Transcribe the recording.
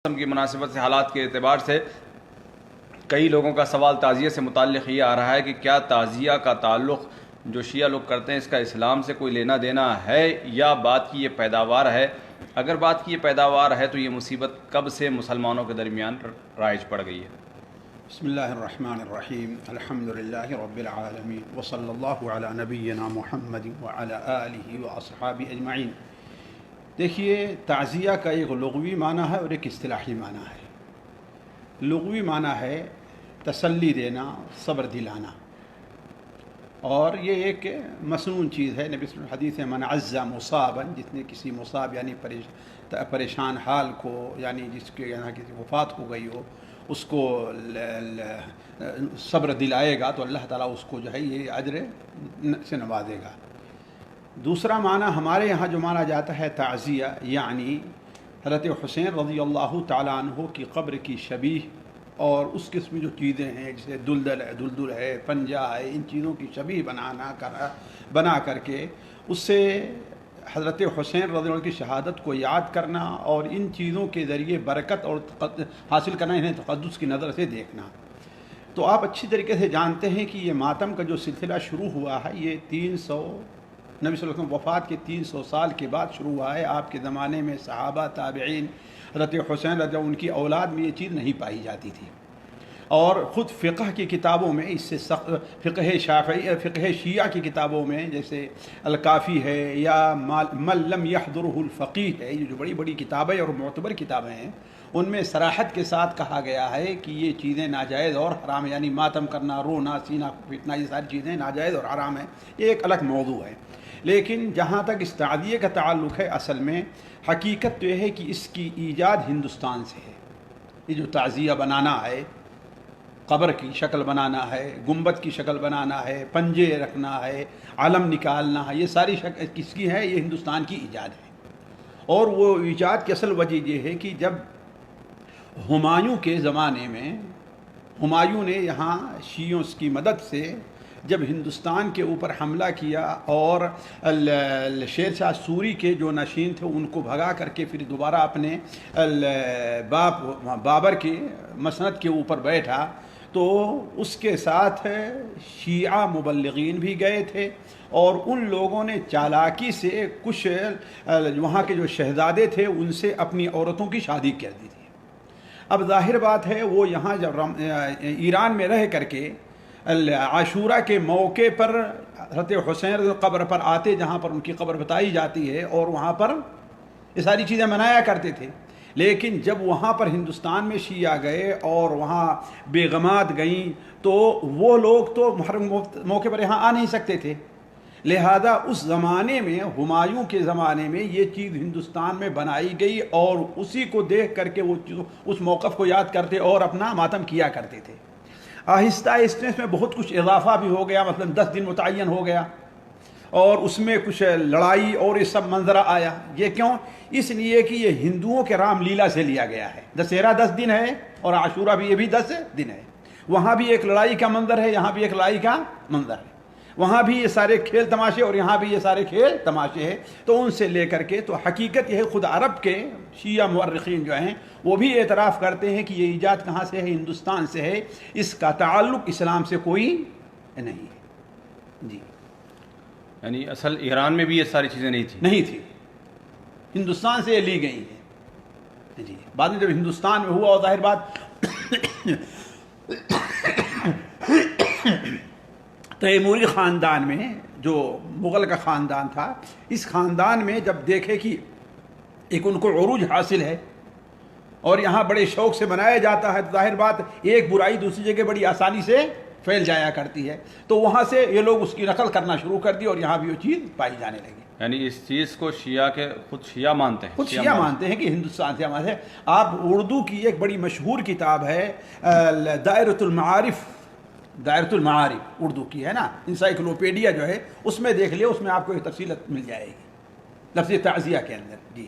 کی مناسبت سے حالات کے اعتبار سے کئی لوگوں کا سوال تعزیہ سے متعلق یہ آ رہا ہے کہ کیا تعزیہ کا تعلق جو شیعہ لوگ کرتے ہیں اس کا اسلام سے کوئی لینا دینا ہے یا بات کی یہ پیداوار ہے؟ اگر بات کی یہ پیداوار ہے تو یہ مصیبت کب سے مسلمانوں کے درمیان رائج پڑ گئی ہے؟ بسم اللہ الرحمن الرحیم الحمدللہ رب العالمین وصلی اللہ علی نبینا محمد وعلی آلہ واصحابہ اجمعین۔ دیکھیے، تعزیہ کا ایک لغوی معنی ہے اور ایک اصطلاحی معنی ہے۔ لغوی معنی ہے تسلی دینا، صبر دلانا، اور یہ ایک مسنون چیز ہے۔ نبی صلی اللہ علیہ وسلم حدیث ہے من عزا مصابا، جس نے کسی مصاب یعنی پریشان حال کو، یعنی جس کے یہاں کسی وفات ہو گئی ہو، اس کو صبر دلائے گا تو اللہ تعالیٰ اس کو جو ہے یہ اجر سے نوازے گا۔ دوسرا معنی ہمارے یہاں جو مانا جاتا ہے تعزیہ، یعنی حضرت حسین رضی اللہ تعالیٰ عنہ کی قبر کی شبیہ اور اس قسم جو چیزیں ہیں جیسے دلدل ہے، پنجہ ہے، ان چیزوں کی شبیہ بنا کر کے اس سے حضرت حسین رضی اللہ عنہ کی شہادت کو یاد کرنا اور ان چیزوں کے ذریعے برکت اور حاصل کرنا، انہیں تقدس کی نظر سے دیکھنا۔ تو آپ اچھی طریقے سے جانتے ہیں کہ یہ ماتم کا جو سلسلہ شروع ہوا ہے یہ نبی صلی اللہ علیہ وسلم وفات کے 300 سال کے بعد شروع ہوا ہے۔ آپ کے زمانے میں صحابہ، تابعین، حضرت حسین رضی اللہ عنہ ان کی اولاد میں یہ چیز نہیں پائی جاتی تھی، اور خود فقہ کی کتابوں میں اس سے سخت فقہ شیعہ کی کتابوں میں جیسے الکافی ہے یا من لم یحضرہ الفقیہ ہے، یہ جو بڑی بڑی کتابیں اور معتبر کتابیں ہیں، ان میں صراحت کے ساتھ کہا گیا ہے کہ یہ چیزیں ناجائز اور حرام، یعنی ماتم کرنا، رونا، سینہ پیٹنا، یہ ساری چیزیں ناجائز اور حرام ہیں۔ یہ ایک الگ موضوع ہے۔ لیکن جہاں تک اس تعزیہ کا تعلق ہے، اصل میں حقیقت تو یہ ہے کہ اس کی ایجاد ہندوستان سے ہے۔ یہ جو تعزیہ بنانا ہے، قبر کی شکل بنانا ہے، گنبد کی شکل بنانا ہے، پنجے رکھنا ہے، علم نکالنا ہے، یہ ساری شکل کس کی ہے؟ یہ ہندوستان کی ایجاد ہے۔ اور وہ ایجاد کی اصل وجہ یہ ہے کہ جب ہمایوں کے زمانے میں ہمایوں نے یہاں شیعوں کی مدد سے جب ہندوستان کے اوپر حملہ کیا اور شیر شاہ سوری کے جو نشین تھے ان کو بھگا کر کے پھر دوبارہ اپنے بابر کی مسند کے اوپر بیٹھا، تو اس کے ساتھ شیعہ مبلغین بھی گئے تھے، اور ان لوگوں نے چالاکی سے کچھ وہاں کے جو شہزادے تھے ان سے اپنی عورتوں کی شادی کر دی تھی۔ اب ظاہر بات ہے وہ یہاں جب ایران میں رہ کر کے عاشورہ کے موقع پر حضرت حسین قبر پر آتے، جہاں پر ان کی قبر بتائی جاتی ہے، اور وہاں پر یہ ساری چیزیں منایا کرتے تھے۔ لیکن جب وہاں پر ہندوستان میں شیعہ گئے اور وہاں بیگمات گئیں تو وہ لوگ تو محرم موقع پر یہاں آ نہیں سکتے تھے، لہذا اس زمانے میں ہمایوں کے زمانے میں یہ چیز ہندوستان میں بنائی گئی، اور اسی کو دیکھ کر کے وہ اس موقف کو یاد کرتے اور اپنا ماتم کیا کرتے تھے۔ آہستہ آہستہ اس میں بہت کچھ اضافہ بھی ہو گیا، مثلا 10 دن متعین ہو گیا، اور اس میں کچھ لڑائی اور یہ سب منظرہ آیا۔ یہ کیوں؟ اس لیے کہ یہ ہندوؤں کے رام لیلا سے لیا گیا ہے۔ دسہرہ 10 دن ہے اور عاشورہ بھی، یہ بھی 10 دن ہے۔ وہاں بھی ایک لڑائی کا منظر ہے، یہاں بھی ایک لڑائی کا منظر ہے، وہاں بھی یہ سارے کھیل تماشے اور یہاں بھی یہ سارے کھیل تماشے ہیں۔ تو ان سے لے کر کے تو حقیقت یہ ہے، خود عرب کے شیعہ مورخین جو ہیں وہ بھی اعتراف کرتے ہیں کہ یہ ایجاد کہاں سے ہے؟ ہندوستان سے ہے، اس کا تعلق اسلام سے کوئی نہیں ہے۔ جی، یعنی اصل ایران میں بھی یہ ساری چیزیں نہیں تھی، ہندوستان سے یہ لی گئی ہیں۔ جی، بعد میں جب ہندوستان میں ہوا، اور ظاہر بات تیموری خاندان میں جو مغل کا خاندان تھا، اس خاندان میں جب دیکھے کہ ایک ان کو عروج حاصل ہے اور یہاں بڑے شوق سے منایا جاتا ہے، تو ظاہر بات ایک برائی دوسری جگہ بڑی آسانی سے پھیل جایا کرتی ہے، تو وہاں سے یہ لوگ اس کی نقل کرنا شروع کر دی اور یہاں بھی وہ چیز پائی جانے لگی۔ یعنی اس چیز کو شیعہ کے خود شیعہ مانتے ہیں، خود شیعہ مانتے ہیں کہ ہندوستان سے ہمارے۔ آپ اردو کی ایک بڑی مشہور کتاب ہے دائرۃ المعارف اردو کی ہے نا، انسائکلوپیڈیا جو ہے، اس میں دیکھ لیں، اس میں آپ کو ایک تفصیل مل جائے گی لفظ تعزیہ کے اندر۔ جی